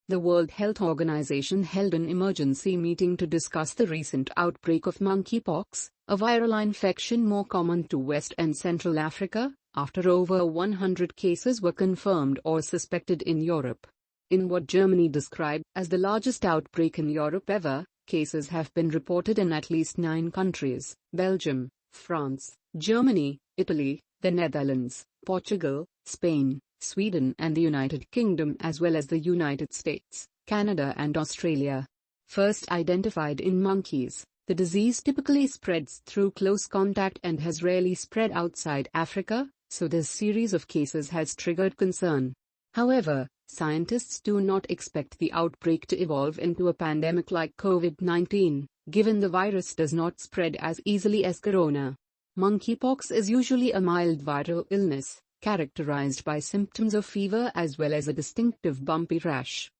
the World Health Organization held an emergency meeting to discuss the recent outbreak of monkeypox, a viral infection more common to West and Central Africa, after over 100 cases were confirmed or suspected in Europe. In what Germany described as the largest outbreak in Europe ever, cases have been reported in at least 9 countries: Belgium, France, Germany, Italy, the Netherlands, Portugal, Spain, Sweden and the United Kingdom, as well as the United States, Canada and Australia. First identified in monkeys, the disease typically spreads through close contact and has rarely spread outside Africa, so this series of cases has triggered concern. However, scientists do not expect the outbreak to evolve into a pandemic like COVID-19, given the virus does not spread as easily as corona. Monkeypox is usually a mild viral illness, characterized by symptoms of fever as well as a distinctive bumpy rash.